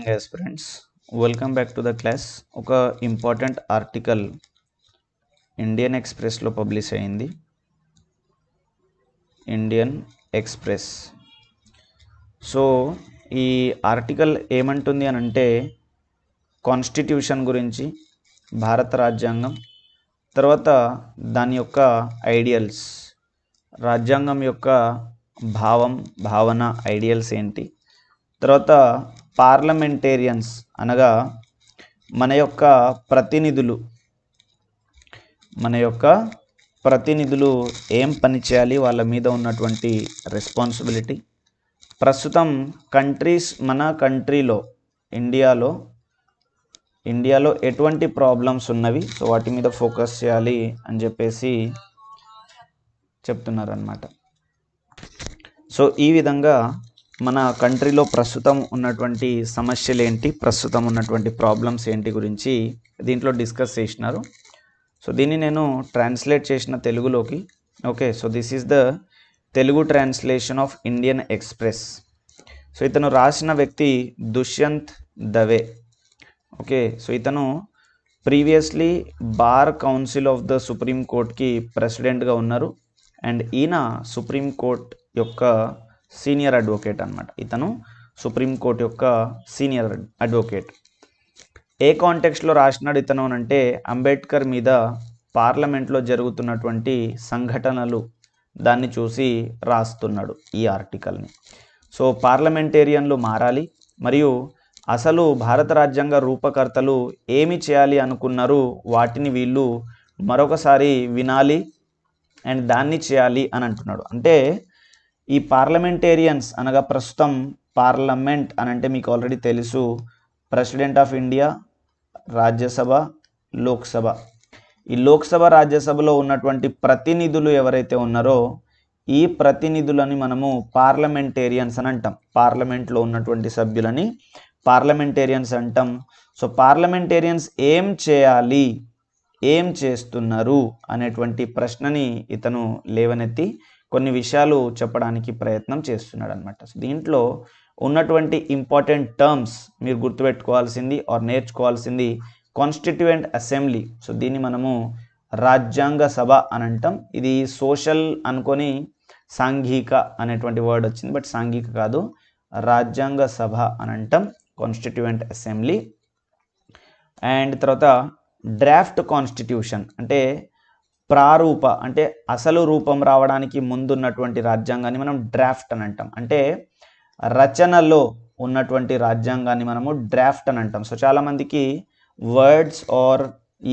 Yes, friends, welcome back to the class. ఒక important article Indian ఎక్స్ప్రెస్లో publish అయింది. Indian Express. So ఈ article ఏమంటుంది అని అంటే కాన్స్టిట్యూషన్ గురించి, భారత రాజ్యాంగం, తర్వాత దాని యొక్క ఐడియల్స్, రాజ్యాంగం యొక్క భావన ఐడియల్స్ ఏంటి, తర్వాత పార్లమెంటేరియన్స్ అనగా మన యొక్క ప్రతినిధులు ఏం పని చేయాలి, వాళ్ళ మీద ఉన్నటువంటి రెస్పాన్సిబిలిటీ, ప్రస్తుతం మన కంట్రీలో ఇండియాలో ఎటువంటి ప్రాబ్లమ్స్ ఉన్నవి, సో వాటి మీద ఫోకస్ చేయాలి అని చెప్పేసి చెప్తున్నారన్నమాట. సో ఈ విధంగా మన కంట్రీలో ప్రస్తుతం ఉన్నటువంటి సమస్యలు ఏంటి, ప్రస్తుతం ఉన్నటువంటి ప్రాబ్లమ్స్ ఏంటి గురించి దీంట్లో డిస్కస్ చేసినారు. సో దీన్ని నేను ట్రాన్స్లేట్ చేసిన తెలుగులోకి. Okay, so this is the Telugu translation of Indian Express. So ఇతను రాసిన వ్యక్తి దుష్యంత్ దవే. ఓకే, సో ఇతను previously bar council of the supreme కోర్ట్కి ప్రెసిడెంట్గా ఉన్నారు. అండ్ ఈయన సుప్రీం కోర్ట్ యొక్క సీనియర్ అడ్వకేట్ అనమాట. ఇతను సుప్రీంకోర్టు యొక్క సీనియర్ అడ్వకేట్. ఏ కాంటెక్స్ట్లో రాసినాడు ఇతను అంటే అంబేద్కర్ మీద పార్లమెంట్లో జరుగుతున్నటువంటి సంఘటనలు దాన్ని చూసి రాస్తున్నాడు ఈ ఆర్టికల్ని. సో పార్లమెంటేరియన్లు మారాలి, మరియు అసలు భారత రాజ్యాంగ రూపకర్తలు ఏమి చేయాలి అనుకున్నారు వాటిని వీళ్ళు మరొకసారి వినాలి అండ్ దాన్ని చేయాలి అని అంటున్నాడు. అంటే ఈ పార్లమెంటేరియన్స్ అనగా ప్రస్తుతం పార్లమెంట్ అని అంటే మీకు ఆల్రెడీ తెలుసు, president of India, Rajya Sabha, Lok Sabha. ఈ లోక్సభ రాజ్యసభలో ఉన్నటువంటి ప్రతినిధులు ఎవరైతే ఉన్నారో ఈ ప్రతినిధులని మనము పార్లమెంటేరియన్స్ అని అంటాం. పార్లమెంట్లో ఉన్నటువంటి సభ్యులని పార్లమెంటేరియన్స్ అంటాం. సో పార్లమెంటేరియన్స్ ఏం చేయాలి, ఏం చేస్తున్నారు అనేటువంటి ప్రశ్నని ఇతను లేవనెత్తి కొన్ని విషయాలు చెప్పడానికి ప్రయత్నం చేస్తున్నాడు అనమాట. సో దీంట్లో ఉన్నటువంటి ఇంపార్టెంట్ టర్మ్స్ మీరు గుర్తుపెట్టుకోవాల్సింది ఆర్ నేర్చుకోవాల్సింది కాన్స్టిట్యూయెంట్ అసెంబ్లీ. సో దీన్ని మనము రాజ్యాంగ సభ అని అంటాం. ఇది సోషల్ అనుకొని సాంఘిక అనేటువంటి వర్డ్ వచ్చింది, బట్ సాంఘిక కాదు, రాజ్యాంగ సభ అని అంటాం, కాన్స్టిట్యూయెంట్ అసెంబ్లీ. అండ్ తర్వాత డ్రాఫ్ట్ కాన్స్టిట్యూషన్ అంటే ప్రారూప, అంటే అసలు రూపం రావడానికి ముందున్నటువంటి రాజ్యాంగాన్ని మనం డ్రాఫ్ట్ అని అంటాం. అంటే రచనలో ఉన్నటువంటి రాజ్యాంగాన్ని మనము డ్రాఫ్ట్ అని అంటాం. సో చాలామందికి వర్డ్స్ ఆర్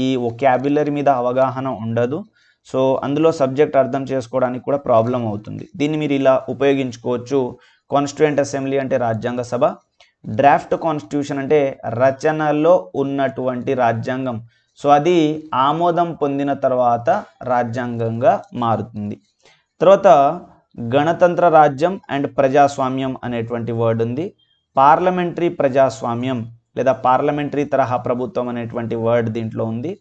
ఈ వొకాబులరీ మీద అవగాహన ఉండదు. సో అందులో సబ్జెక్ట్ అర్థం చేసుకోవడానికి కూడా ప్రాబ్లం అవుతుంది. దీన్ని మీరు ఇలా ఉపయోగించుకోవచ్చు. కాన్స్టిట్యూయెంట్ అసెంబ్లీ అంటే రాజ్యాంగ సభ, డ్రాఫ్ట్ కాన్స్టిట్యూషన్ అంటే రచనలో ఉన్నటువంటి రాజ్యాంగం. సో అది ఆమోదం పొందిన తర్వాత రాజ్యాంగంగా మారుతుంది. తర్వాత గణతంత్ర రాజ్యం అండ్ ప్రజాస్వామ్యం అనేటువంటి వర్డ్ ఉంది. పార్లమెంటరీ ప్రజాస్వామ్యం లేదా పార్లమెంటరీ తరహా ప్రభుత్వం అనేటువంటి వర్డ్ దీంట్లో ఉంది.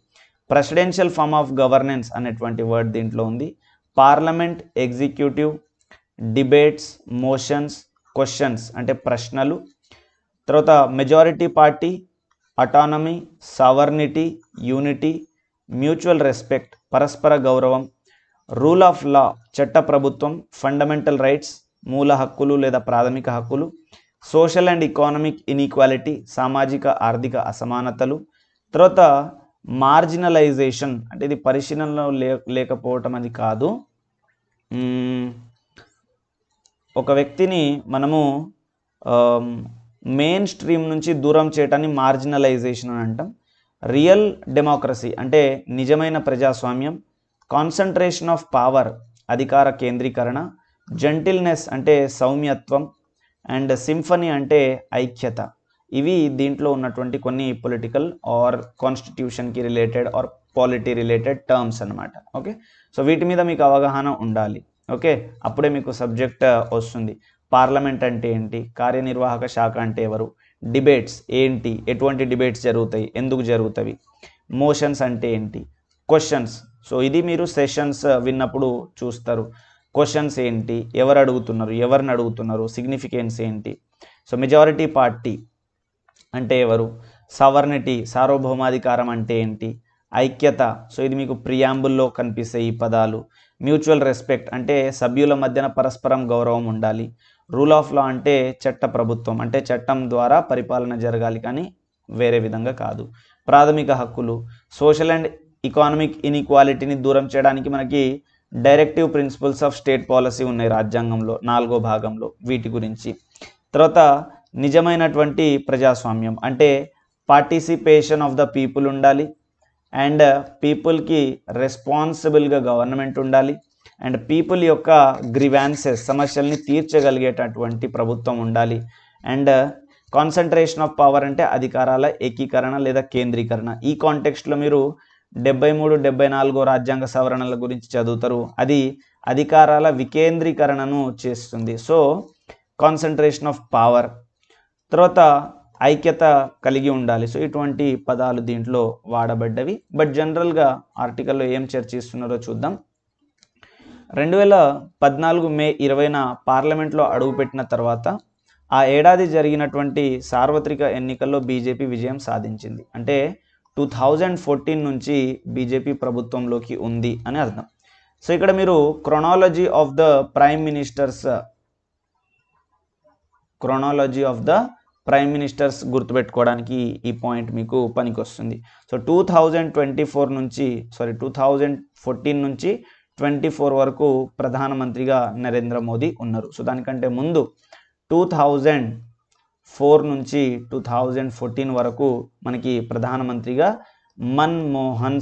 ప్రెసిడెన్షియల్ ఫార్మ్ ఆఫ్ గవర్నెన్స్ అనేటువంటి వర్డ్ దీంట్లో ఉంది. Parliament, executive, debates, motions, questions అంటే ప్రశ్నలు, తర్వాత majority party, autonomy, sovereignty, unity, mutual respect పరస్పర గౌరవం, రూల్ ఆఫ్ లా చట్ట ప్రభుత్వం, ఫండమెంటల్ రైట్స్ మూల హక్కులు లేదా ప్రాథమిక హక్కులు, సోషల్ అండ్ ఎకానమిక్ ఇన్ఈక్వాలిటీ సామాజిక ఆర్థిక అసమానతలు, తర్వాత మార్జినలైజేషన్ అంటే ఇది పరిశీలనలో లేకపోవటం అది కాదు, ఒక వ్యక్తిని మనము మెయిన్ స్ట్రీమ్ నుంచి దూరం చేయటాన్ని మార్జినలైజేషన్ అని అంటాం. రియల్ డెమోక్రసీ అంటే నిజమైన ప్రజాస్వామ్యం, కాన్సన్ట్రేషన్ ఆఫ్ పవర్ అధికార కేంద్రీకరణ, జెంటిల్నెస్ అంటే సౌమ్యత్వం, అండ్ సింఫనీ అంటే ఐక్యత. ఇవి దీంట్లో ఉన్నటువంటి కొన్ని పొలిటికల్ ఆర్ కాన్స్టిట్యూషన్కి related or polity related terms అనమాట. ఓకే, సో వీటి మీద మీకు అవగాహన ఉండాలి. ఓకే, అప్పుడే మీకు సబ్జెక్ట్ వస్తుంది. పార్లమెంట్ అంటే ఏంటి, కార్యనిర్వాహక శాఖ అంటే ఎవరు, డిబేట్స్ ఏంటి, ఎటువంటి డిబేట్స్ జరుగుతాయి, ఎందుకు జరుగుతాయి, మోషన్స్ అంటే ఏంటి, క్వశ్చన్స్. సో ఇది మీరు సెషన్స్ విన్నప్పుడు చూస్తారు. క్వశ్చన్స్ ఏంటి, ఎవరు అడుగుతున్నారు, ఎవరిని అడుగుతున్నారు, సిగ్నిఫికెన్స్ ఏంటి. సో మెజారిటీ పార్టీ అంటే ఎవరు, సవర్నిటీ సార్వభౌమాధికారం అంటే ఏంటి, ఐక్యత, సో ఇది మీకు ప్రియాంబుల్లో కనిపిస్తాయి ఈ పదాలు, మ్యూచువల్ రెస్పెక్ట్ అంటే సభ్యుల మధ్యన పరస్పరం గౌరవం ఉండాలి, రూల్ ఆఫ్ లా అంటే చట్ట ప్రభుత్వం అంటే చట్టం ద్వారా పరిపాలన జరగాలి కానీ వేరే విధంగా కాదు, ప్రాథమిక హక్కులు, సోషల్ అండ్ ఎకనామిక్ ఇన్ఈక్వాలిటీని దూరం చేయడానికి మనకి directive principles of state policy ఉన్నాయి రాజ్యాంగంలో 4వ భాగంలో వీటి గురించి. తర్వాత నిజమైనటువంటి ప్రజాస్వామ్యం అంటే పార్టిసిపేషన్ ఆఫ్ ద పీపుల్ ఉండాలి, అండ్ పీపుల్కి రెస్పాన్సిబుల్గా గవర్నమెంట్ ఉండాలి, అండ్ పీపుల్ యొక్క గ్రీవాన్సెస్ సమస్యల్ని తీర్చగలిగేటటువంటి ప్రభుత్వం ఉండాలి, అండ్ కాన్సన్ట్రేషన్ ఆఫ్ పవర్ అంటే అధికారాల ఏకీకరణ లేదా కేంద్రీకరణ. ఈ కాంటెక్స్ట్లో మీరు 73, 74 రాజ్యాంగ సవరణల గురించి చదువుతారు, అది అధికారాల వికేంద్రీకరణను చేస్తుంది. సో కాన్సన్ట్రేషన్ ఆఫ్ పవర్, తర్వాత ఐక్యత కలిగి ఉండాలి. సో ఇటువంటి పదాలు దీంట్లో వాడబడ్డవి. బట్ జనరల్గా ఆర్టికల్లో ఏం చర్చిస్తున్నారో చూద్దాం. 2014 మే 20న పార్లమెంట్లో అడుగుపెట్టిన తర్వాత ఆ ఏడాది జరిగినటువంటి సార్వత్రిక ఎన్నికల్లో బీజేపీ విజయం సాధించింది. అంటే 2014 నుంచి బీజేపీ ప్రభుత్వంలోకి ఉంది అని అర్థం. సో ఇక్కడ మీరు chronology of the prime ministers గుర్తుపెట్టుకోవడానికి ఈ పాయింట్ మీకు పనికొస్తుంది. సో 2014 నుంచి 24 వరకు ప్రధానమంత్రిగా నరేంద్ర మోదీ ఉన్నారు. సో దానికంటే ముందు 2004 నుంచి 2014 వరకు మనకి ప్రధానమంత్రిగా మన్మోహన్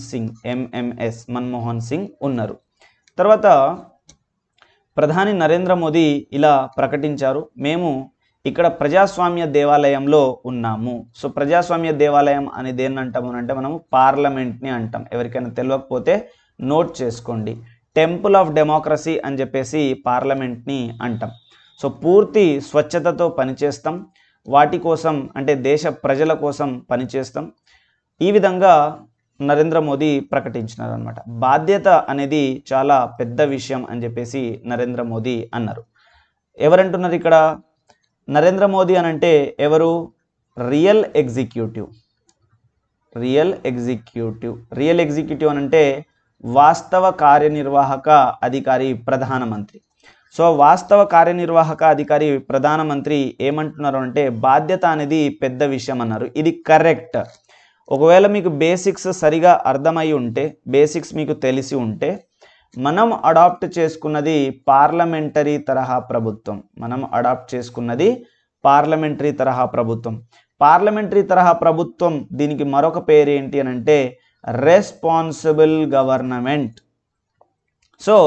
సింగ్ ఉన్నారు. తర్వాత ప్రధాని నరేంద్ర మోదీ ఇలా ప్రకటించారు, మేము ఇక్కడ ప్రజాస్వామ్య దేవాలయంలో ఉన్నాము. సో ప్రజాస్వామ్య దేవాలయం అనేది ఏంటంటాము అంటే మనము పార్లమెంట్ని అంటాం. ఎవరికైనా తెలియకపోతే నోట్ చేసుకోండి, టెంపుల్ ఆఫ్ డెమోక్రసీ అని చెప్పేసి పార్లమెంట్ని అంటాం. సో పూర్తి స్వచ్ఛతతో పనిచేస్తాం, వాటి కోసం అంటే దేశ ప్రజల కోసం పనిచేస్తాం. ఈ విధంగా నరేంద్ర మోదీ ప్రకటించినారు అనమాట. బాధ్యత అనేది చాలా పెద్ద విషయం అని చెప్పేసి నరేంద్ర మోదీ అన్నారు. ఎవరంటున్నారు ఇక్కడ? నరేంద్ర మోదీ అని అంటే ఎవరు? రియల్ ఎగ్జిక్యూటివ్ అని అంటే వాస్తవ కార్యనిర్వాహక అధికారి ప్రధానమంత్రి. సో వాస్తవ కార్యనిర్వాహక అధికారి ప్రధానమంత్రి ఏమంటున్నారు అంటే బాధ్యత అనేది పెద్ద విషయం అన్నారు. ఇది కరెక్ట్. ఒకవేళ మీకు బేసిక్స్ సరిగా అర్థమై ఉంటే, బేసిక్స్ మీకు తెలిసి ఉంటే, మనం అడాప్ట్ చేసుకున్నది పార్లమెంటరీ తరహా ప్రభుత్వం. పార్లమెంటరీ తరహా ప్రభుత్వం దీనికి మరొక పేరు ఏంటి అని అంటే రెస్పాన్సిబుల్ గవర్నమెంట్. సో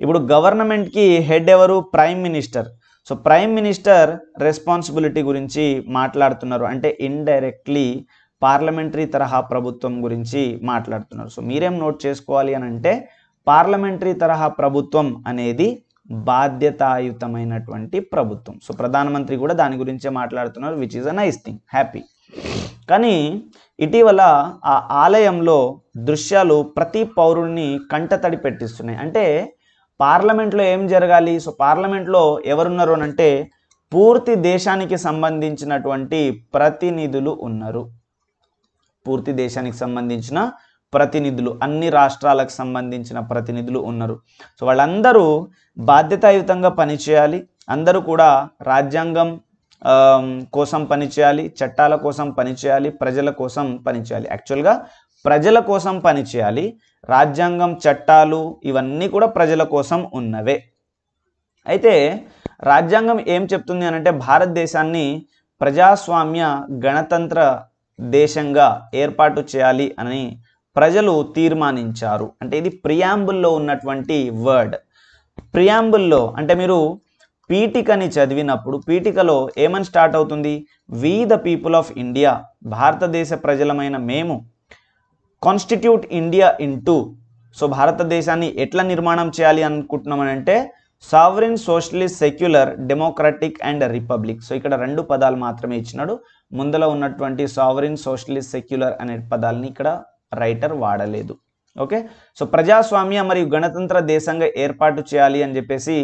ఇప్పుడు గవర్నమెంట్కి హెడ్ ఎవరు? Prime minister. So prime minister responsibility గురించి మాట్లాడుతున్నారు, అంటే ఇండైరెక్ట్లీ పార్లమెంటరీ తరహా ప్రభుత్వం గురించి మాట్లాడుతున్నారు. సో మీరేం నోట్ చేసుకోవాలి అని అంటే పార్లమెంటరీ తరహా ప్రభుత్వం అనేది బాధ్యతాయుతమైనటువంటి ప్రభుత్వం. సో ప్రధానమంత్రి కూడా దాని గురించే మాట్లాడుతున్నారు, which is a nice thing, happy. కానీ ఇటీవల ఆ ఆలయంలో దృశ్యాలు ప్రతి పౌరుడిని కంటతడి పెట్టిస్తున్నాయి. అంటే పార్లమెంట్లో ఏం జరగాలి? సో పార్లమెంట్లో ఎవరున్నారు అని అంటే పూర్తి దేశానికి సంబంధించినటువంటి ప్రతినిధులు ఉన్నారు. పూర్తి దేశానికి సంబంధించిన ప్రతినిధులు, అన్ని రాష్ట్రాలకు సంబంధించిన ప్రతినిధులు ఉన్నారు. సో వాళ్ళందరూ బాధ్యతాయుతంగా పనిచేయాలి. అందరూ కూడా రాజ్యాంగం కోసం పనిచేయాలి, చట్టాల కోసం పనిచేయాలి, ప్రజల కోసం పనిచేయాలి. యాక్చువల్గా ప్రజల కోసం పనిచేయాలి. రాజ్యాంగం, చట్టాలు ఇవన్నీ కూడా ప్రజల కోసం ఉన్నవే. అయితే రాజ్యాంగం ఏం చెప్తుంది అని అంటే భారతదేశాన్ని ప్రజాస్వామ్య గణతంత్ర దేశంగా ఏర్పాటు చేయాలి అని ప్రజలు తీర్మానించారు. అంటే ఇది ప్రియాంబుల్లో ఉన్నటువంటి వర్డ్. ప్రియాంబుల్లో అంటే మీరు పీఠికని చదివినప్పుడు పీఠికలో ఏమని స్టార్ట్ అవుతుంది? We the people of India, భారతదేశ ప్రజలమైన మేము, కాన్స్టిట్యూట్ ఇండియా ఇంటూ, సో భారతదేశాన్ని ఎట్లా నిర్మాణం చేయాలి అనుకుంటున్నామని అంటే sovereign, socialist, secular, democratic and republic. So ఇక్కడ 2 పదాలు మాత్రమే ఇచ్చినాడు. ముందర ఉన్నటువంటి సావరిన్, సోషలిస్ట్, సెక్యులర్ అనే పదాలని ఇక్కడ రైటర్ వాడలేదు. ఓకే, సో ప్రజాస్వామ్య మరియు గణతంత్ర దేశంగా ఏర్పాటు చేయాలి అని చెప్పేసి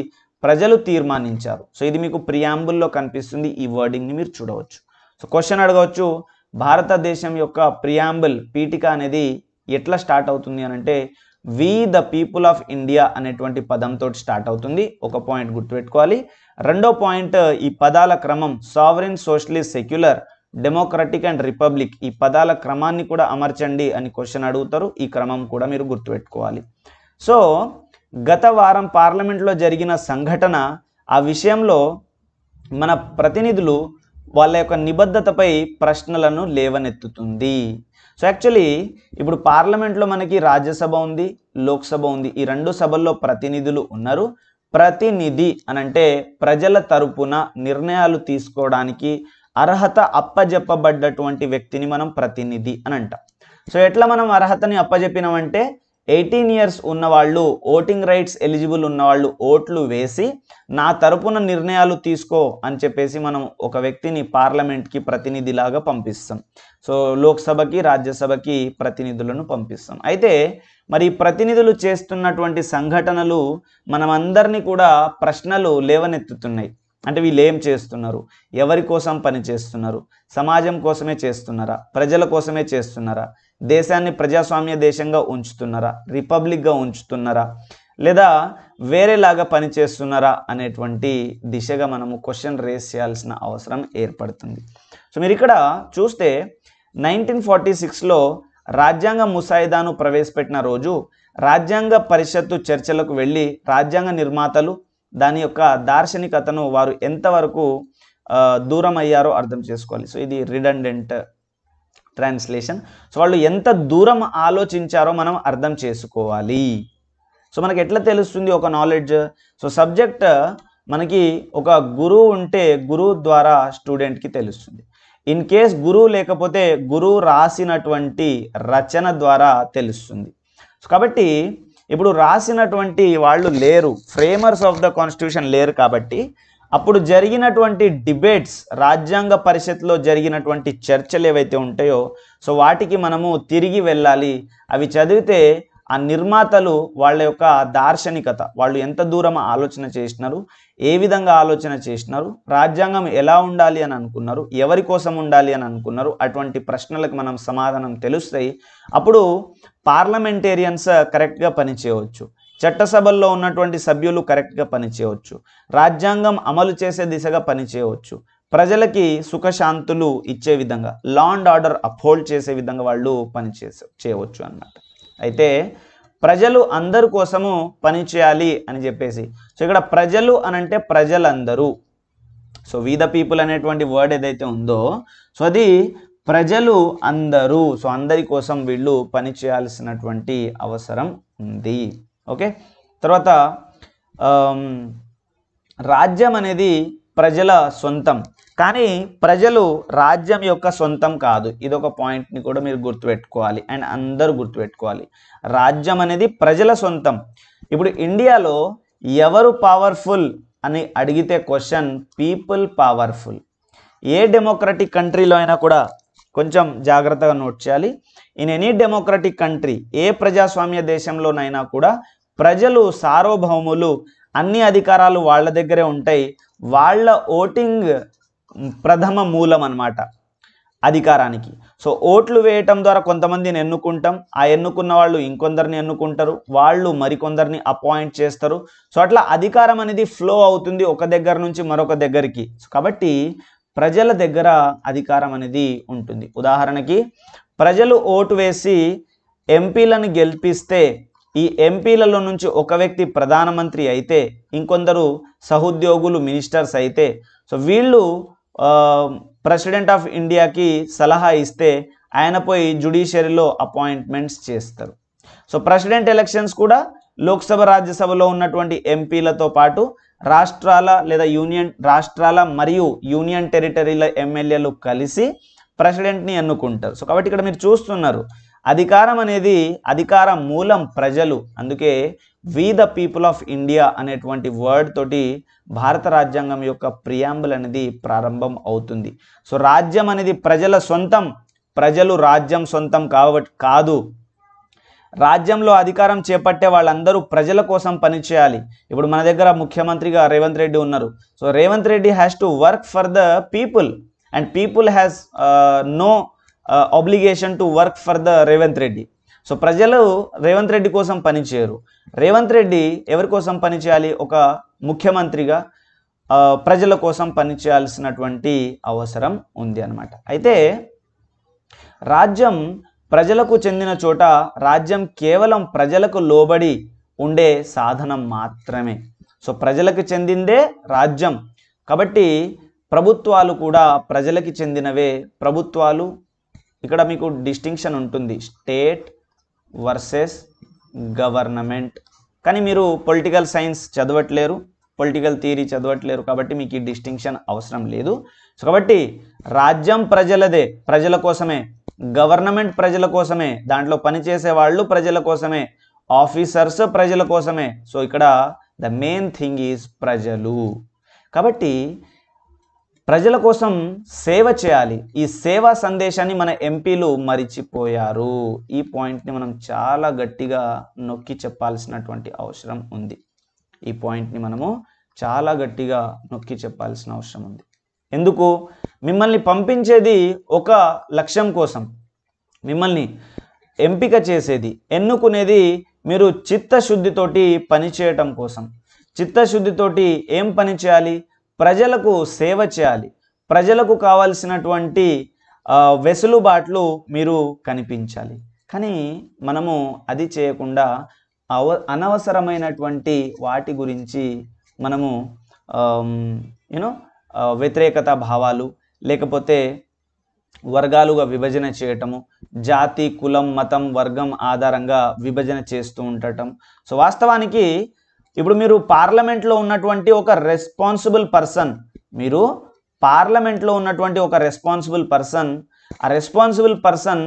ప్రజలు తీర్మానించారు. సో ఇది మీకు ప్రియాంబుల్లో కనిపిస్తుంది, ఈ వర్డింగ్ని మీరు చూడవచ్చు. సో క్వశ్చన్ అడగవచ్చు, భారతదేశం యొక్క ప్రియాంబుల్ పీఠిక అనేది ఎట్లా స్టార్ట్ అవుతుంది అని అంటే we the people of India అనేటువంటి పదంతో స్టార్ట్ అవుతుంది. ఒక పాయింట్ గుర్తుపెట్టుకోవాలి. రెండో పాయింట్, ఈ పదాల క్రమం sovereign, socialist, secular, democratic and republic, ఈ పదాల క్రమాన్ని కూడా అమర్చండి అని క్వశ్చన్ అడుగుతారు. ఈ క్రమం కూడా మీరు గుర్తుపెట్టుకోవాలి. సో గత వారం పార్లమెంట్లో జరిగిన సంఘటన, ఆ విషయంలో మన ప్రతినిధులు వాళ్ళ యొక్క నిబద్ధతపై ప్రశ్నలను లేవనెత్తుతుంది. సో యాక్చువల్లీ ఇప్పుడు పార్లమెంట్లో మనకి రాజ్యసభ ఉంది, లోక్సభ ఉంది. ఈ రెండు సభల్లో ప్రతినిధులు ఉన్నారు. ప్రతినిధి అనంటే ప్రజల తరపున నిర్ణయాలు తీసుకోవడానికి అర్హత అప్పజెప్పబడ్డటువంటి వ్యక్తిని మనం ప్రతినిధి అని అంటాం. సో ఎట్లా మనం అర్హతని అప్పజెప్పినామంటే 18 years ఉన్నవాళ్ళు, ఓటింగ్ రైట్స్ ఎలిజిబుల్ ఉన్నవాళ్ళు ఓట్లు వేసి నా తరపున నిర్ణయాలు తీసుకో అని చెప్పేసి మనం ఒక వ్యక్తిని పార్లమెంట్కి ప్రతినిధిలాగా పంపిస్తాం. సో లోక్సభకి, రాజ్యసభకి ప్రతినిధులను పంపిస్తాం. అయితే మరి ప్రతినిధులు చేస్తున్నటువంటి సంఘటనలు మనమందరినీ కూడా ప్రశ్నలు లేవనెత్తుతున్నాయి. అంటే వీళ్ళు ఏం చేస్తున్నారు, ఎవరి కోసం పని చేస్తున్నారు, సమాజం కోసమే చేస్తున్నారా, ప్రజల కోసమే చేస్తున్నారా, దేశాన్ని ప్రజాస్వామ్య దేశంగా ఉంచుతున్నారా, రిపబ్లిక్గా ఉంచుతున్నారా, లేదా వేరేలాగా పని చేస్తున్నారా అనేటువంటి దిశగా మనము క్వశ్చన్ రేస్ చేయాల్సిన అవసరం ఏర్పడుతుంది. సో మీరు ఇక్కడ చూస్తే 1946లో రాజ్యాంగ ముసాయిదాను ప్రవేశపెట్టిన రోజు రాజ్యాంగ పరిషత్తు చర్చలకు వెళ్ళి రాజ్యాంగ నిర్మాతలు దాని యొక్క దార్శనికతను వారు ఎంతవరకు దూరం అయ్యారో అర్థం చేసుకోవాలి. సో ఇది రిడండెంట్ ట్రాన్స్లేషన్. సో వాళ్ళు ఎంత దూరం ఆలోచించారో మనం అర్థం చేసుకోవాలి. సో మనకి ఎట్లా తెలుస్తుంది ఒక నాలెడ్జ్? సో సబ్జెక్ట్ మనకి ఒక గురువు ఉంటే గురువు ద్వారా స్టూడెంట్కి తెలుస్తుంది. ఇన్ కేస్ గురువు లేకపోతే గురువు రాసినటువంటి రచన ద్వారా తెలుస్తుంది. సో కాబట్టి ఇప్పుడు రాసినటువంటి వాళ్ళు లేరు, ఫ్రేమర్స్ ఆఫ్ ద కాన్స్టిట్యూషన్ లేరు. కాబట్టి అప్పుడు జరిగినటువంటి డిబేట్స్, రాజ్యాంగ పరిషత్లో జరిగినటువంటి చర్చలు ఏవైతే ఉంటాయో సో వాటికి మనము తిరిగి వెళ్ళాలి. అవి చదివితే ఆ నిర్మాతలు వాళ్ళ యొక్క దార్శనికత, వాళ్ళు ఎంత దూరం ఆలోచన చేసినారు, ఏ విధంగా ఆలోచన చేసినారు, రాజ్యాంగం ఎలా ఉండాలి అని అనుకున్నారు, ఎవరి కోసం ఉండాలి అని అనుకున్నారు, అటువంటి ప్రశ్నలకు మనం సమాధానం తెలుస్తాయి. అప్పుడు పార్లమెంటేరియన్స్ కరెక్ట్గా పనిచేయవచ్చు, చట్టసభల్లో ఉన్నటువంటి సభ్యులు కరెక్ట్గా పనిచేయవచ్చు, రాజ్యాంగం అమలు చేసే దిశగా పనిచేయవచ్చు, ప్రజలకి సుఖశాంతులు ఇచ్చే విధంగా, లా అండ్ ఆర్డర్ అప్హోల్డ్ చేసే విధంగా వాళ్ళు చేయవచ్చు అన్నమాట. అయితే ప్రజలు అందరి కోసము పని చేయాలి అని చెప్పేసి, సో ఇక్కడ ప్రజలు అనంటే ప్రజలందరూ. సో వి ద పీపుల్ అనేటువంటి వర్డ్ ఏదైతే ఉందో సో అది ప్రజలు అందరూ. సో అందరి కోసం వీళ్ళు పని చేయాల్సినటువంటి అవసరం ఉంది. ఓకే, తర్వాత రాజ్యం అనేది ప్రజల సొంతం, కానీ ప్రజలు రాజ్యం యొక్క సొంతం కాదు. ఇదొక పాయింట్ని కూడా మీరు గుర్తుపెట్టుకోవాలి అండ్ అందరూ గుర్తుపెట్టుకోవాలి. రాజ్యం అనేది ప్రజల సొంతం. ఇప్పుడు ఇండియాలో ఎవరు పవర్ఫుల్ అని అడిగితే క్వశ్చన్ పీపుల్ పవర్ఫుల్. ఏ డెమోక్రటిక్ కంట్రీలో అయినా కూడా కొంచెం జాగ్రత్తగా నోట్ చేయాలి. ఇన్ ఎనీ డెమోక్రటిక్ కంట్రీ, ఏ ప్రజాస్వామ్య దేశంలోనైనా కూడా ప్రజలు సార్వభౌములు, అన్ని అధికారాలు వాళ్ళ దగ్గరే ఉంటాయి. వాళ్ళ ఓటింగ్ ప్రథమ మూలం అన్నమాట అధికారానికి. సో ఓట్లు వేయటం ద్వారా కొంతమందిని ఎన్నుకుంటాం, ఆ ఎన్నుకున్న వాళ్ళు ఇంకొందరిని ఎన్నుకుంటారు, వాళ్ళు మరికొందరిని అపాయింట్ చేస్తారు. సో అట్లా అధికారం అనేది ఫ్లో అవుతుంది ఒక దగ్గర నుంచి మరొక దగ్గరికి. కాబట్టి ప్రజల దగ్గర అధికారం అనేది ఉంటుంది. ఉదాహరణకి ప్రజలు ఓటు వేసి ఎంపీలను గెలిపిస్తే ఈ ఎంపీలలో నుంచి ఒక వ్యక్తి ప్రధానమంత్రి అయితే, ఇంకొందరు సహోద్యోగులు మినిస్టర్స్ అయితే, సో వీళ్ళు ప్రెసిడెంట్ ఆఫ్ ఇండియాకి సలహా ఇస్తే ఆయన పోయి జ్యుడిషియరీలో అపాయింట్మెంట్స్ చేస్తారు. సో ప్రెసిడెంట్ ఎలక్షన్స్ కూడా లోక్సభ, రాజ్యసభలో ఉన్నటువంటి ఎంపీలతో పాటు రాష్ట్రాల లేదా రాష్ట్రాల మరియు యూనియన్ టెరిటరీల ఎమ్మెల్యేలు కలిసి ప్రెసిడెంట్ని ఎన్నుకుంటారు. సో కాబట్టి ఇక్కడ మీరు చూస్తున్నారు అధికారం అనేది, అధికార మూలం ప్రజలు. అందుకే we the people of India అనేటువంటి వర్డ్ తోటి భారత రాజ్యాంగం యొక్క ప్రియాంబుల్ అనేది ప్రారంభం అవుతుంది. సో రాజ్యం అనేది ప్రజల సొంతం, ప్రజలు రాజ్యం సొంతం కాదు. రాజ్యంలో అధికారం చేపట్టే వాళ్ళందరూ ప్రజల కోసం పనిచేయాలి. ఇప్పుడు మన దగ్గర ముఖ్యమంత్రిగా రేవంత్ రెడ్డి ఉన్నారు. So Revanth Reddy has to work for the people. and people has no obligation to work for the Revanth Reddy. So ప్రజలు రేవంత్ రెడ్డి కోసం పనిచేయరు. రేవంత్ రెడ్డి ఎవరి కోసం పనిచేయాలి? ఒక ముఖ్యమంత్రిగా ప్రజల కోసం పనిచేయాల్సినటువంటి అవసరం ఉంది అన్నమాట. అయితే రాజ్యం ప్రజలకు చెందిన చోట రాజ్యం కేవలం ప్రజలకు లోబడి ఉండే సాధనం మాత్రమే. సో ప్రజలకు చెందిందే రాజ్యం కాబట్టి ప్రభుత్వాలు కూడా ప్రజలకి చెందినవే. ప్రభుత్వాలు ఇక్కడ మీకు డిస్టింక్షన్ ఉంటుంది, స్టేట్ వర్సెస్ గవర్నమెంట్. కానీ మీరు పొలిటికల్ సైన్స్ చదవట్లేరు, పొలిటికల్ థియరీ చదవట్లేరు కాబట్టి మీకు ఈ డిస్టింక్షన్ అవసరం లేదు. సో కాబట్టి రాజ్యం ప్రజలదే, ప్రజల కోసమే. గవర్నమెంట్ ప్రజల కోసమే, దాంట్లో పనిచేసే వాళ్ళు ప్రజల కోసమే, ఆఫీసర్స్ ప్రజల కోసమే. సో ఇక్కడ ద మెయిన్ థింగ్ ఈజ్ ప్రజలు. కాబట్టి ప్రజల కోసం సేవ చేయాలి. ఈ సేవా సందేశాన్ని మన ఎంపీలు మరిచిపోయారు. ఈ పాయింట్ని మనం చాలా గట్టిగా నొక్కి చెప్పాల్సినటువంటి అవసరం ఉంది. ఈ పాయింట్ని మనము చాలా గట్టిగా నొక్కి చెప్పాల్సిన అవసరం ఉంది. ఎందుకు? మిమ్మల్ని పంపించేది ఒక లక్ష్యం కోసం, మిమ్మల్ని ఎంపిక చేసేది, ఎన్నుకునేది మీరు చిత్తశుద్ధితోటి పనిచేయటం కోసం. చిత్తశుద్ధితోటి ఏం పని చేయాలి? ప్రజలకు సేవ చేయాలి. ప్రజలకు కావాల్సినటువంటి వెసులుబాట్లు మీరు కనిపించాలి. కానీ మనము అది చేయకుండా అనవసరమైనటువంటి వాటి గురించి మనము వ్యతిరేకత భావాలు, లేకపోతే వర్గాలుగా విభజన చేయటము, జాతి, కులం, మతం, వర్గం ఆధారంగా విభజన చేస్తూ ఉండటం. సో వాస్తవానికి ఇప్పుడు మీరు పార్లమెంట్లో ఉన్నటువంటి ఒక రెస్పాన్సిబుల్ పర్సన్, మీరు పార్లమెంట్లో ఉన్నటువంటి ఒక రెస్పాన్సిబుల్ పర్సన్, ఆ responsible person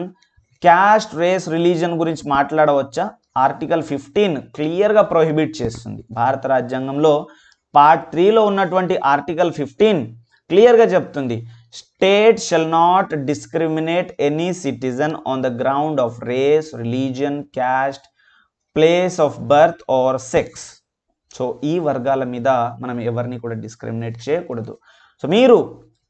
caste, race, religion గురించి మాట్లాడవచ్చా? ఆర్టికల్ 15 క్లియర్గా ప్రొహిబిట్ చేస్తుంది. భారత రాజ్యాంగంలో పార్ట్ 3లో ఉన్నటువంటి ఆర్టికల్ 15 క్లియర్గా చెప్తుంది, state shall not discriminate any citizen on the ground of race, religion, caste, place of birth or sex. So ఈ వర్గాల మీద మనం ఎవరిని కూడా డిస్క్రిమినేట్ చేయకూడదు. సో మీరు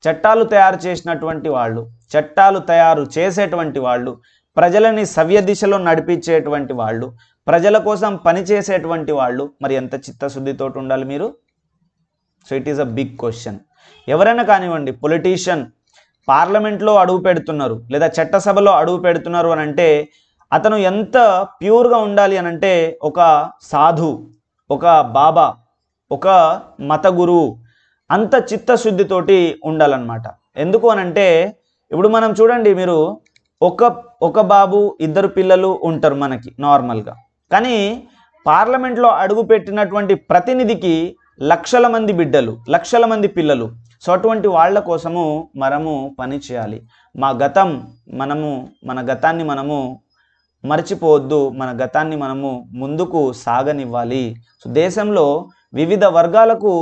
చట్టాలు తయారు చేసినటువంటి వాళ్ళు, చట్టాలు తయారు చేసేటువంటి వాళ్ళు, ప్రజలని సవ్య దిశలో నడిపించేటువంటి వాళ్ళు, ప్రజల కోసం పనిచేసేటువంటి వాళ్ళు మరి ఎంత చిత్తశుద్ధితో ఉండాలి మీరు? So it is a big question. ఎవరైనా కానివ్వండి, పొలిటీషియన్ పార్లమెంట్లో అడుగు పెడుతున్నారు లేదా చట్టసభలో అడుగు పెడుతున్నారు అని అంటే అతను ఎంత ప్యూర్గా ఉండాలి అని అంటే ఒక సాధు, ఒక బాబా, ఒక మత గురువు అంత చిత్తశుద్ధితోటి ఉండాలన్నమాట. ఎందుకు అనంటే ఇప్పుడు మనం చూడండి, మీరు ఒక బాబు, ఇద్దరు పిల్లలు ఉంటారు మనకి నార్మల్గా. కానీ పార్లమెంట్లో అడుగు పెట్టినటువంటి ప్రతినిధికి లక్షల మంది బిడ్డలు, లక్షల మంది పిల్లలు. సో అటువంటి వాళ్ళ కోసము మనము పని చేయాలి. మన గతాన్ని మనము మర్చిపోవద్దు, మన గతాన్ని మనము ముందుకు సాగనివ్వాలి. సో దేశంలో వివిధ వర్గాలకు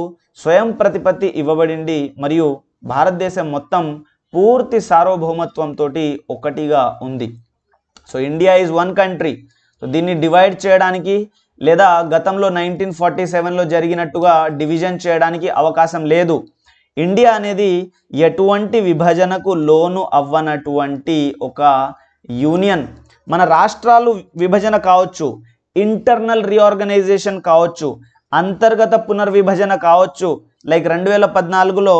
స్వయం ప్రతిపత్తి ఇవ్వబడింది మరియు భారతదేశం మొత్తం పూర్తి సార్వభౌమత్వంతో ఒకటిగా ఉంది. So India is one country. So దీన్ని డివైడ్ చేయడానికి లేదా గతంలో 1947లో జరిగినట్టుగా డివిజన్ చేయడానికి అవకాశం లేదు. ఇండియా అనేది ఎటువంటి విభజనకు లోను అవ్వనటువంటి ఒక యూనియన్. మన రాష్ట్రాలు విభజన కావచ్చు, ఇంటర్నల్ రీఆర్గనైజేషన్ కావచ్చు, అంతర్గత పునర్విభజన కావచ్చు. లైక్ 2014లో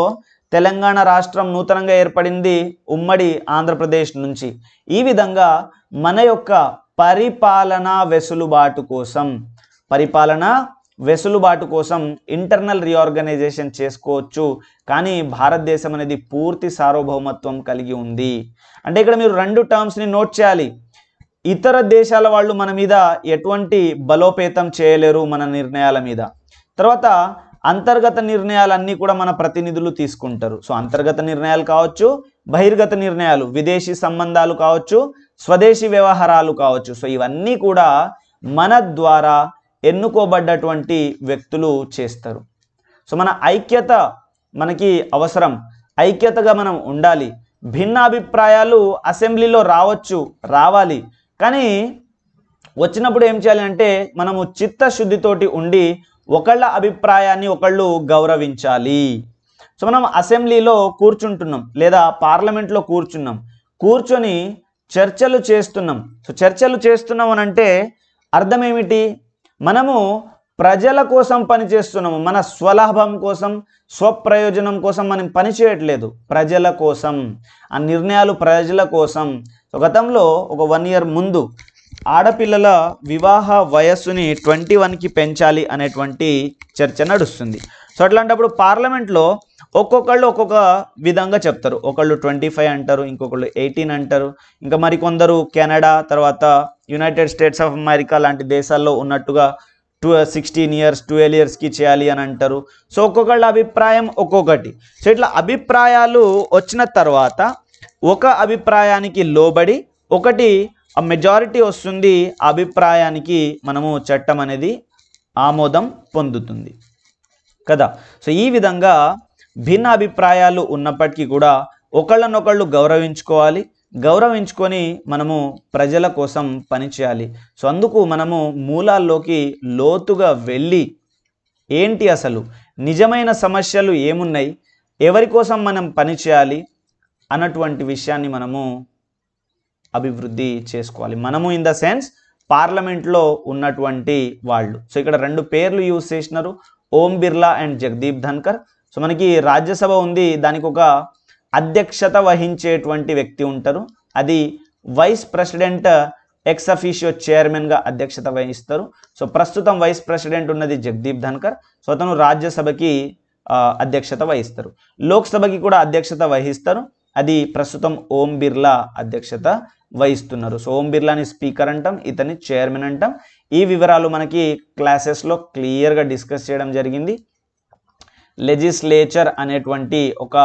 తెలంగాణ రాష్ట్రం నూతనంగా ఏర్పడింది ఉమ్మడి ఆంధ్రప్రదేశ్ నుంచి. ఈ విధంగా మన యొక్క పరిపాలనా వెసులుబాటు కోసం ఇంటర్నల్ రీఆర్గనైజేషన్ చేసుకోవచ్చు. కానీ భారతదేశం అనేది పూర్తి సార్వభౌమత్వం కలిగి ఉంది. అంటే ఇక్కడ మీరు రెండు టర్మ్స్ని నోట్ చేయాలి. ఇతర దేశాల వాళ్ళు మన మీద ఎటువంటి బలోపేతం చేయలేరు మన నిర్ణయాల మీద. తర్వాత అంతర్గత నిర్ణయాలన్నీ కూడా మన ప్రతినిధులు తీసుకుంటారు. సో అంతర్గత నిర్ణయాలు కావచ్చు, బహిర్గత నిర్ణయాలు, విదేశీ సంబంధాలు కావచ్చు, స్వదేశీ వ్యవహారాలు కావచ్చు. సో ఇవన్నీ కూడా మన ద్వారా ఎన్నుకోబడ్డటువంటి వ్యక్తులు చేస్తారు. సో మన ఐక్యత మనకి అవసరం, ఐక్యతగా మనం ఉండాలి. భిన్నాభిప్రాయాలు అసెంబ్లీలో రావాలి. కానీ వచ్చినప్పుడు ఏం చేయాలి అంటే మనము చిత్తశుద్ధితోటి ఉండి ఒకళ్ళ అభిప్రాయాన్ని ఒకళ్ళు గౌరవించాలి. సో మనం అసెంబ్లీలో కూర్చుంటున్నాం లేదా పార్లమెంట్లో కూర్చొని చర్చలు చేస్తున్నాం. సో చర్చలు చేస్తున్నాం అని అంటే అర్థం ఏమిటి? మనము ప్రజల కోసం పనిచేస్తున్నాము. మన స్వలాభం కోసం, స్వప్రయోజనం కోసం మనం పని చేయట్లేదు, ప్రజల కోసం. ఆ నిర్ణయాలు ప్రజల కోసం. సో గతంలో ఒక 1 year ముందు ఆడపిల్లల వివాహ వయస్సుని 21కి పెంచాలి అనేటువంటి చర్చ నడుస్తుంది. సో అట్లాంటప్పుడు పార్లమెంట్లో ఒక్కొక్కళ్ళు ఒక్కొక్క విధంగా చెప్తారు. ఒకళ్ళు 25 అంటారు, ఇంకొకళ్ళు 18 అంటారు, ఇంకా మరికొందరు కెనడా తర్వాత యునైటెడ్ స్టేట్స్ ఆఫ్ అమెరికా లాంటి దేశాల్లో ఉన్నట్టుగా 16 years 12 yearsకి చేయాలి అని అంటారు. సో ఒక్కొక్కళ్ళ అభిప్రాయం ఒక్కొక్కటి. సో ఇట్లా అభిప్రాయాలు వచ్చిన తర్వాత ఒక అభిప్రాయానికి లోబడి ఒకటి మెజారిటీ వస్తుంది, అభిప్రాయానికి మనము చట్టం అనేది ఆమోదం పొందుతుంది కదా. సో ఈ విధంగా భిన్న అభిప్రాయాలు ఉన్నప్పటికీ కూడా ఒకళ్ళనొకళ్ళు గౌరవించుకొని మనము ప్రజల కోసం పనిచేయాలి. సో అందుకు మనము మూలాల్లోకి లోతుగా వెళ్ళి ఏంటి అసలు నిజమైన సమస్యలు ఏమున్నాయి, ఎవరి కోసం మనం పనిచేయాలి అన్నటువంటి విషయాన్ని మనము అభివృద్ధి చేసుకోవాలి. మనము ఇన్ ద సెన్స్ పార్లమెంట్లో ఉన్నటువంటి వాళ్ళు. సో ఇక్కడ 2 పేర్లు యూజ్ చేసినారు, ఓం బిర్లా అండ్ జగదీప్ ధన్కర్. సో మనకి రాజ్యసభ ఉంది, దానికి ఒక అధ్యక్షత వహించేటువంటి వ్యక్తి ఉంటారు, అది వైస్ ప్రెసిడెంట్ ఎక్స్ అఫీషియో చైర్మన్గా అధ్యక్షత వహిస్తారు. సో ప్రస్తుతం వైస్ ప్రెసిడెంట్ ఉన్నది జగదీప్ ధన్కర్. సో అతను రాజ్యసభకి అధ్యక్షత వహిస్తారు. లోక్సభకి కూడా అధ్యక్షత వహిస్తారు, అది ప్రస్తుతం ఓం బిర్లా అధ్యక్షత వహిస్తున్నారు. సో ఓం బిర్లాని స్పీకర్ అంటాం, ఇతని చైర్మన్ అంటాం. ఈ వివరాలు మనకి క్లాసెస్లో క్లియర్గా డిస్కస్ చేయడం జరిగింది. లెజిస్లేచర్ అనేటువంటి ఒక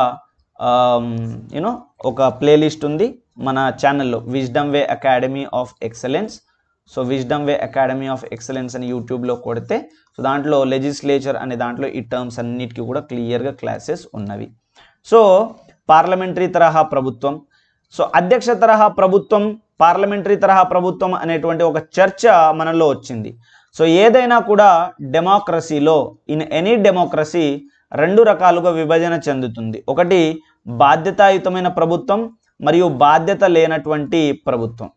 ప్లేలిస్ట్ ఉంది మన ఛానల్లో, wisdom way academy of excellence. So wisdom way academy of excellence అని యూట్యూబ్లో కొడితే సో దాంట్లో లెజిస్లేచర్ అనే దాంట్లో ఈ టర్మ్స్ అన్నిటికీ కూడా క్లియర్గా క్లాసెస్ ఉన్నవి. సో పార్లమెంటరీ తరహా ప్రభుత్వం, సో అధ్యక్ష తరహా ప్రభుత్వం, పార్లమెంటరీ తరహా ప్రభుత్వం అనేటువంటి ఒక చర్చ మనలో వచ్చింది. సో ఏదైనా కూడా డెమోక్రసీలో, ఇన్ ఎనీ డెమోక్రసీ 2 రకాలుగా విభజన చెందుతుంది. ఒకటి బాధ్యతాయుతమైన ప్రభుత్వం మరియు బాధ్యత లేనటువంటి ప్రభుత్వం.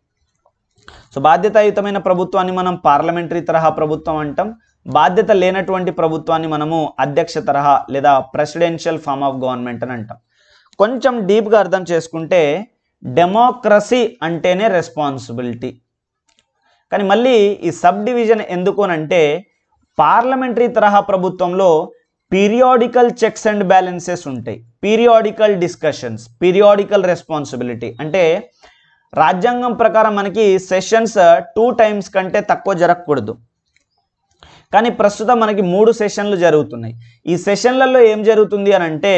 సో బాధ్యతాయుతమైన ప్రభుత్వాన్ని మనం పార్లమెంటరీ తరహా ప్రభుత్వం అంటాం, బాధ్యత లేనటువంటి ప్రభుత్వాన్ని మనము అధ్యక్ష తరహా లేదా ప్రెసిడెన్షియల్ ఫార్మ్ ఆఫ్ గవర్నమెంట్ అని అంటాం. కొంచెం డీప్గా అర్థం చేసుకుంటే డెమోక్రసీ అంటేనే రెస్పాన్సిబిలిటీ, కానీ మళ్ళీ ఈ సబ్ డివిజన్ ఎందుకు అంటే పార్లమెంటరీ తరహా ప్రభుత్వంలో పీరియాడికల్ చెక్స్ అండ్ బ్యాలెన్సెస్ ఉంటాయి, పీరియాడికల్ డిస్కషన్స్, పీరియాడికల్ రెస్పాన్సిబిలిటీ. అంటే రాజ్యాంగం ప్రకారం మనకి సెషన్స్ 2 times కంటే తక్కువ జరగకూడదు, కానీ ప్రస్తుతం మనకి 3 సెషన్లు జరుగుతున్నాయి. ఈ సెషన్లలో ఏం జరుగుతుంది అని అంటే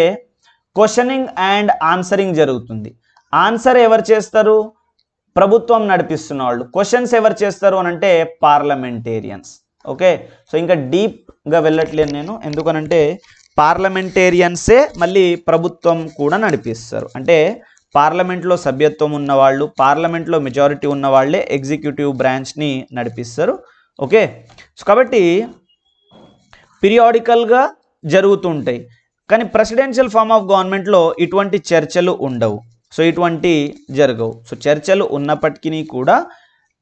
క్వశ్చనింగ్ అండ్ ఆన్సరింగ్ జరుగుతుంది. ఆన్సర్ ఎవరు చేస్తారు? ప్రభుత్వం నడిపిస్తున్న వాళ్ళు. క్వశ్చన్స్ ఎవరు చేస్తారు అని అంటే పార్లమెంటేరియన్స్. ఓకే, సో ఇంకా డీప్గా వెళ్ళట్లేదు నేను, ఎందుకనంటే పార్లమెంటేరియన్సే మళ్ళీ ప్రభుత్వం కూడా నడిపిస్తారు. అంటే పార్లమెంట్లో సభ్యత్వం ఉన్నవాళ్ళు, పార్లమెంట్లో మెజారిటీ ఉన్న వాళ్ళే ఎగ్జిక్యూటివ్ బ్రాంచ్ని నడిపిస్తారు. ఓకే, సో కాబట్టి పీరియాడికల్గా జరుగుతుంటాయి, కానీ ప్రెసిడెన్షియల్ ఫార్మ్ ఆఫ్ గవర్నమెంట్లో ఇటువంటి చర్చలు ఉండవు. సో ఇటువంటి జరగవు. సో చర్చలు ఉన్నప్పటికీ కూడా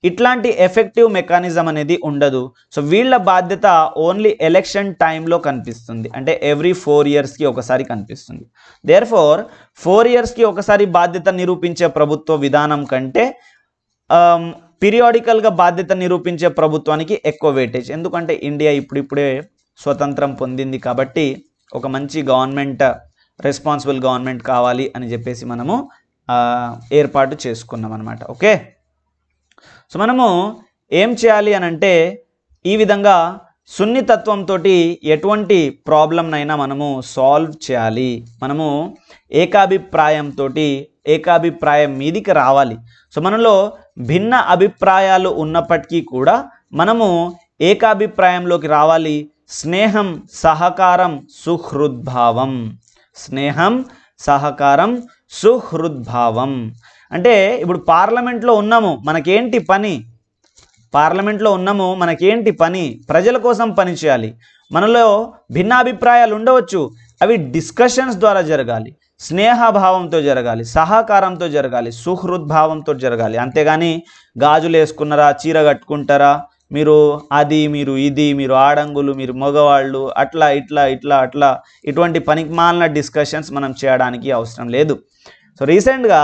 ఇట్లాంటి ఎఫెక్టివ్ మెకానిజం అనేది ఉండదు. సో వీళ్ళ బాధ్యత ఓన్లీ ఎలక్షన్ టైంలో కనిపిస్తుంది, అంటే ఎవ్రీ 4 yearsకి ఒకసారి కనిపిస్తుంది. దేర్ఫోర్ 4 yearsకి ఒకసారి బాధ్యత నిరూపించే ప్రభుత్వ విధానం కంటే పీరియాడికల్గా బాధ్యత నిరూపించే ప్రభుత్వానికి ఎక్కువ వెయిటేజ్. ఎందుకంటే ఇండియా ఇప్పుడిప్పుడే స్వతంత్రం పొందింది కాబట్టి ఒక మంచి గవర్నమెంట్, రెస్పాన్సిబుల్ గవర్నమెంట్ కావాలి అని చెప్పేసి మనము ఏర్పాటు చేసుకున్నాం అన్నమాట. ఓకే, సో మనము ఏం చేయాలి అని అంటే ఈ విధంగా సున్నితత్వంతో ఎటువంటి ప్రాబ్లంనైనా మనము సాల్వ్ చేయాలి. మనము ఏకాభిప్రాయం మీదికి రావాలి. సో మనలో భిన్న అభిప్రాయాలు ఉన్నప్పటికీ కూడా మనము ఏకాభిప్రాయంలోకి రావాలి. స్నేహం, సహకారం, సుహృద్భావం. స్నేహం, సహకారం, సుహృద్భావం అంటే ఇప్పుడు పార్లమెంట్లో ఉన్నాము, మనకేంటి పని? పార్లమెంట్లో ఉన్నాము, మనకేంటి పని? ప్రజల కోసం పని చేయాలి. మనలో భిన్నాభిప్రాయాలు ఉండవచ్చు, అవి డిస్కషన్స్ ద్వారా జరగాలి, స్నేహభావంతో జరగాలి, సహకారంతో జరగాలి, సుహృద్భావంతో జరగాలి. అంతేగాని గాజులు వేసుకున్నారా, చీర కట్టుకుంటారా, మీరు అది, మీరు ఇది, మీరు ఆడంగులు, మీరు మగవాళ్ళు, అట్లా ఇట్లా ఇట్లా అట్లా ఇటువంటి పనికిమాలిన డిస్కషన్స్ మనం చేయడానికి అవసరం లేదు. సో రీసెంట్గా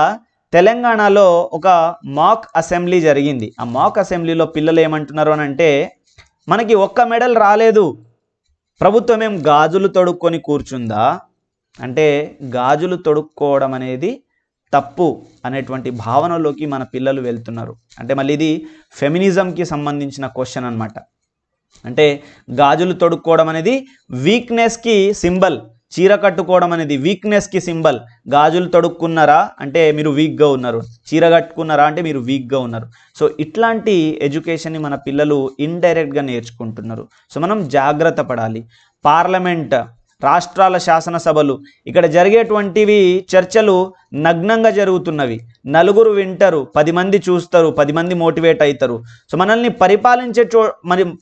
తెలంగాణలో ఒక మాక్ అసెంబ్లీ జరిగింది. ఆ మాక్ అసెంబ్లీలో పిల్లలు ఏమంటున్నారు అని అంటే, మనకి ఒక్క మెడల్ రాలేదు, ప్రభుత్వం ఏం గాజులు తొడుక్కొని కూర్చుందా అంటే, గాజులు తొడుక్కోవడం అనేది తప్పు అనేటువంటి భావనలోకి మన పిల్లలు వెళ్తున్నారు. అంటే మళ్ళీ ఇది ఫెమినిజంకి సంబంధించిన క్వశ్చన్ అనమాట. అంటే గాజులు తొడుక్కోవడం అనేది వీక్నెస్కి సింబల్, చీర కట్టుకోవడం అనేది వీక్నెస్కి సింబల్. గాజులు తొడుక్కున్నారా అంటే మీరు వీక్గా ఉన్నారు, చీర కట్టుకున్నారా అంటే మీరు వీక్గా ఉన్నారు. సో ఇట్లాంటి ఎడ్యుకేషన్ని మన పిల్లలు ఇండైరెక్ట్గా నేర్చుకుంటున్నారు. సో మనం జాగ్రత్త పడాలి. పార్లమెంట్, రాష్ట్రాల శాసనసభలు, ఇక్కడ జరిగేటువంటివి చర్చలు నగ్నంగా జరుగుతున్నవి. నలుగురు వింటారు, 10 మంది చూస్తారు, 10 మంది మోటివేట్ అవుతారు. సో మనల్ని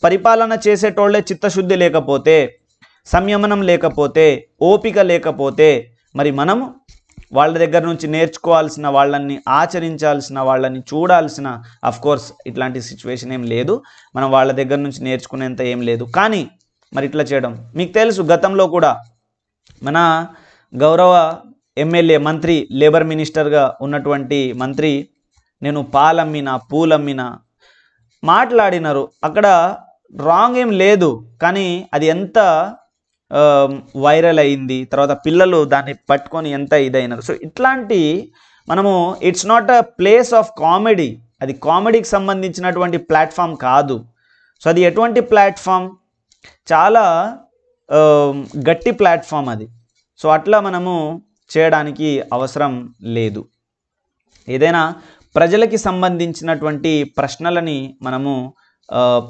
పరిపాలన చేసేటోళ్లే చిత్తశుద్ధి లేకపోతే, సంయమనం లేకపోతే, ఓపిక లేకపోతే, మరి మనం వాళ్ళ దగ్గర నుంచి నేర్చుకోవాల్సిన, వాళ్ళని ఆచరించాల్సిన, వాళ్ళని చూడాల్సిన, అఫ్కోర్స్ ఇట్లాంటి సిచ్యువేషన్ ఏం లేదు, మనం వాళ్ళ దగ్గర నుంచి నేర్చుకునేంత ఏం లేదు. కానీ మరి ఇట్లా చేయడం మీకు తెలుసు. గతంలో కూడా మన గౌరవ ఎమ్మెల్యే, మంత్రి, లేబర్ మినిస్టర్గా ఉన్నటువంటి మంత్రి, నేను పాలమ్మినా పూలమ్మినా మాట్లాడినారు. అక్కడ రాంగ్ ఏం లేదు, కానీ అది ఎంత వైరల్ అయింది, తర్వాత పిల్లలు దాన్ని పట్టుకొని ఎంత ఇదైనారు. సో ఇట్లాంటి మనము, it's not a place of comedy, అది కామెడీకి సంబంధించినటువంటి ప్లాట్ఫామ్ కాదు. సో అది ఎటువంటి ప్లాట్ఫామ్, చాలా గట్టి ప్లాట్ఫామ్ అది. సో అట్లా మనము చేయడానికి అవసరం లేదు. ఏదైనా ప్రజలకి సంబంధించినటువంటి ప్రశ్నలని మనము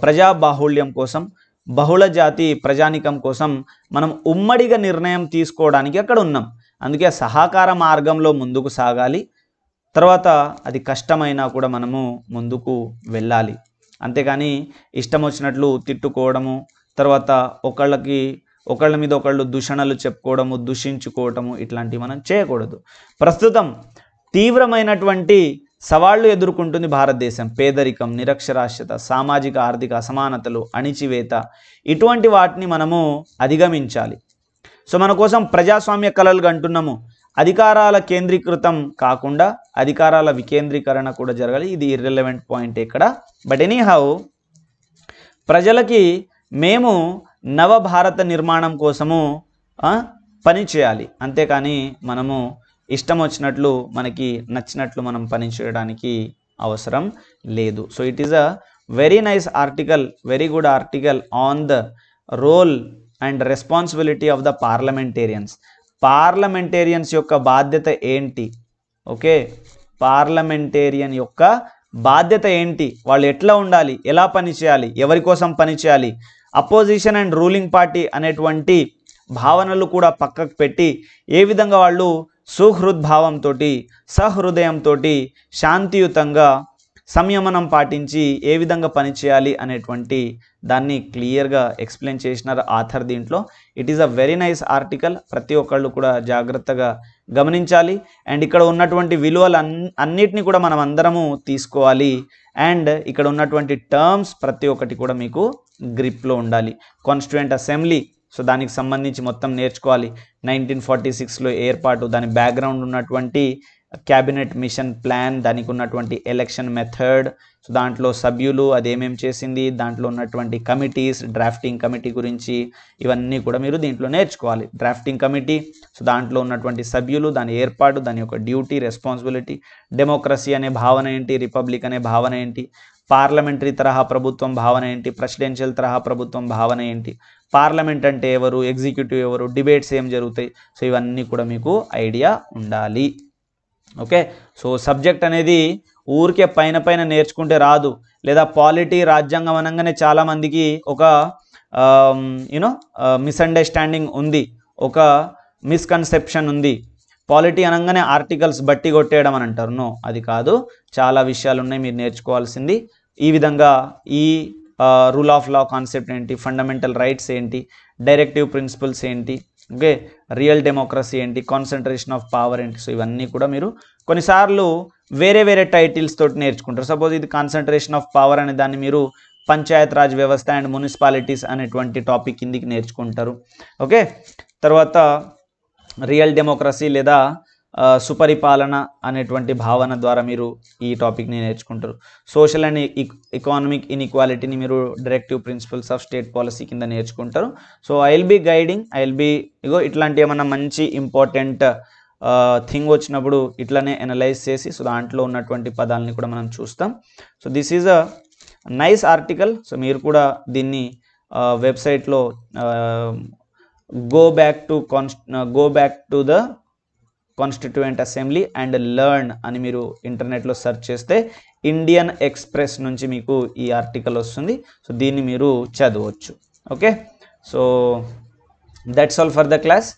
ప్రజాబాహుళ్యం కోసం, బహుళ జాతి ప్రజానికం కోసం మనం ఉమ్మడిగా నిర్ణయం తీసుకోవడానికి అక్కడ ఉన్నాం. అందుకే సహకార మార్గంలో ముందుకు సాగాలి. తర్వాత అది కష్టమైనా కూడా మనము ముందుకు వెళ్ళాలి. అంతేగాని ఇష్టం వచ్చినట్లు తిట్టుకోవడము, తర్వాత ఒకళ్ళ మీద ఒకళ్ళు దూషణలు చెప్పుకోవడము, దూషించుకోవటము, ఇట్లాంటివి మనం చేయకూడదు. ప్రస్తుతం తీవ్రమైనటువంటి సవాళ్లు ఎదుర్కొంటుంది భారతదేశం. పేదరికం, నిరక్షరాస్యత, సామాజిక ఆర్థిక అసమానతలు, అణిచివేత, ఇటువంటి వాటిని మనము అధిగమించాలి. సో మన కోసం ప్రజాస్వామ్య కళలు అంటున్నాము. అధికారాల కేంద్రీకృతం కాకుండా అధికారాల వికేంద్రీకరణ కూడా జరగాలి. ఇది ఇర్రెలవెంట్ పాయింట్ ఇక్కడ. బట్ ఎనీహౌ, ప్రజలకి మేము నవభారత నిర్మాణం కోసము పని చేయాలి. అంతేకాని మనము ఇష్టం వచ్చినట్లు, మనకి నచ్చినట్లు మనం పని చేయడానికి అవసరం లేదు. So it is a very nice article, very good article on the role and responsibility of the parliamentarians. Parliamentarians యొక్క బాధ్యత ఏంటి? ఓకే, పార్లమెంటేరియన్ యొక్క బాధ్యత ఏంటి, వాళ్ళు ఎట్లా ఉండాలి, ఎలా పని చేయాలి, ఎవరి కోసం పని చేయాలి, అపోజిషన్ అండ్ రూలింగ్ పార్టీ అనేటువంటి భావనలు కూడా పక్కకు పెట్టి ఏ విధంగా వాళ్ళు సుహృద్భావంతో, సహృదయంతో, శాంతియుతంగా, సంయమనం పాటించి ఏ విధంగా పనిచేయాలి అనేటువంటి దాన్ని క్లియర్గా ఎక్స్ప్లెయిన్ చేసినారు ఆథర్ దీంట్లో. It is a very nice article. ప్రతి ఒక్కళ్ళు కూడా జాగ్రత్తగా గమనించాలి. అండ్ ఇక్కడ ఉన్నటువంటి విలువలు అన్నిటిని కూడా మనం అందరము తీసుకోవాలి. అండ్ ఇక్కడ ఉన్నటువంటి టర్మ్స్ ప్రతి ఒక్కటి కూడా మీకు గ్రిప్లో ఉండాలి. కాన్స్టిట్యూయెంట్ అసెంబ్లీ, సో దానికి సంబంధించి మొత్తం నేర్చుకోవాలి. 1946లో ఏర్పాటు, దాని బ్యాక్గ్రౌండ్ ఉన్నటువంటి క్యాబినెట్ మిషన్ ప్లాన్, దానికి ఉన్నటువంటి ఎలక్షన్ మెథడ్, సో దాంట్లో సభ్యులు, అదేమేం చేసింది, దాంట్లో ఉన్నటువంటి కమిటీస్, డ్రాఫ్టింగ్ కమిటీ గురించి ఇవన్నీ కూడా మీరు దీంట్లో నేర్చుకోవాలి. డ్రాఫ్టింగ్ కమిటీ, సో దాంట్లో ఉన్నటువంటి సభ్యులు, దాని ఏర్పాటు, దాని యొక్క డ్యూటీ, రెస్పాన్సిబిలిటీ, డెమోక్రసీ అనే భావన ఏంటి, రిపబ్లిక్ అనే భావన ఏంటి, పార్లమెంటరీ తరహా ప్రభుత్వం భావన ఏంటి, ప్రెసిడెన్షియల్ తరహా ప్రభుత్వం భావన ఏంటి, పార్లమెంట్ అంటే ఎవరు, ఎగ్జిక్యూటివ్ ఎవరు, డిబేట్స్ ఏం జరుగుతాయి, సో ఇవన్నీ కూడా మీకు ఐడియా ఉండాలి. ఓకే, సో సబ్జెక్ట్ అనేది ఊరికే పైన నేర్చుకుంటే రాదు. లేదా పాలిటీ, రాజ్యాంగం అనగానే చాలామందికి ఒక మిస్అండర్స్టాండింగ్ ఉంది, ఒక మిస్కన్సెప్షన్ ఉంది. పాలిటీ అనగానే ఆర్టికల్స్ బట్టి కొట్టేయడం అని అంటారు. నో, అది కాదు. చాలా విషయాలు ఉన్నాయి మీరు నేర్చుకోవాల్సింది. ఈ విధంగా ఈ రూల్ ఆఫ్ లా కాన్సెప్ట్ ఏంటి, ఫండమెంటల్ రైట్స్ ఏంటి, డైరెక్టివ్ ప్రిన్సిపల్స్ ఏంటి, ఓకే, రియల్ డెమోక్రసీ ఏంటి, కాన్సన్ట్రేషన్ ఆఫ్ పవర్ ఏంటి. సో ఇవన్నీ కూడా మీరు కొన్నిసార్లు వేరే వేరే టైటిల్స్ తోటి నేర్చుకుంటారు. సపోజ్ ఇది కాన్సన్ట్రేషన్ ఆఫ్ పవర్ అనే దాన్ని మీరు పంచాయత్ రాజ్ వ్యవస్థ అండ్ మున్సిపాలిటీస్ అనేటువంటి టాపిక్ కిందికి నేర్చుకుంటారు. ఓకే, తర్వాత రియల్ డెమోక్రసీ లేదా సుపరిపాలన అనేటువంటి భావన ద్వారా మీరు ఈ టాపిక్ని నేర్చుకుంటారు. సోషల్ అండ్ ఎకనామిక్ ఇన్ఈక్వాలిటీని మీరు directive principles of state policy కింద నేర్చుకుంటారు. So I will be guiding, ఇగో ఇట్లాంటి ఏమన్నా మంచి ఇంపార్టెంట్ థింగ్ వచ్చినప్పుడు ఇట్లనే అనలైజ్ చేసి సో దాంట్లో ఉన్నటువంటి పదాలని కూడా మనం చూస్తాం. So this is a nice article. So మీరు కూడా దీన్ని వెబ్సైట్లో go back to the constituent assembly and learn అని మీరు ఇంటర్నెట్లో సెర్చ్ చేస్తే ఇండియన్ ఎక్స్ప్రెస్ నుంచి మీకు ఈ ఆర్టికల్ వస్తుంది. సో దీన్ని మీరు చదవచ్చు. Okay, so that's all for the class.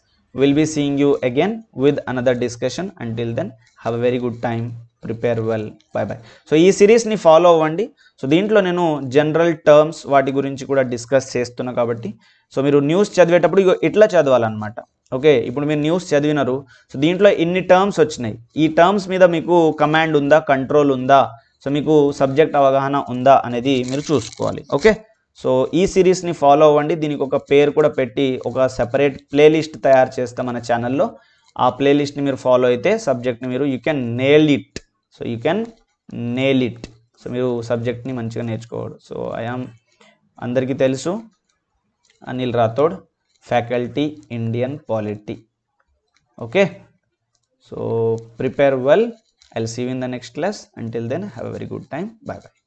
Will be seeing you again with another discussion. Until then have a very good time, prepare well, bye bye. So ఈ సిరీస్ని follow అవ్వండి. సో దీంట్లో నేను general terms వాటి గురించి కూడా discuss చేస్తున్నా కాబట్టి సో మీరు న్యూస్ చదివేటప్పుడు ఇట్లా చదవాలన్నమాట. ఓకే, ఇప్పుడు మీరు న్యూస్ చదివినారు, సో దీంట్లో ఇన్ని టర్మ్స్ వచ్చినాయి, ఈ టర్మ్స్ మీద మీకు కమాండ్ ఉందా, కంట్రోల్ ఉందా, సో మీకు సబ్జెక్ట్ అవగాహన ఉందా అనేది మీరు చూసుకోవాలి. ఓకే, సో ఈ సిరీస్ని ఫాలో అవ్వండి. దీనికి ఒక పేరు కూడా పెట్టి ఒక సెపరేట్ ప్లేలిస్ట్ తయారు చేస్తాం మన ఛానల్లో. ఆ ప్లేలిస్ట్ని మీరు ఫాలో అయితే సబ్జెక్ట్ని మీరు you can nail it. So you can nail it. So మీరు సబ్జెక్ట్ని మంచిగా నేర్చుకోవాలి. సో అందరికీ తెలుసు, Anil Rathod, faculty Indian polity. Okay, so prepare well. I'll see you in the next class. Until then, have a very good time. Bye bye.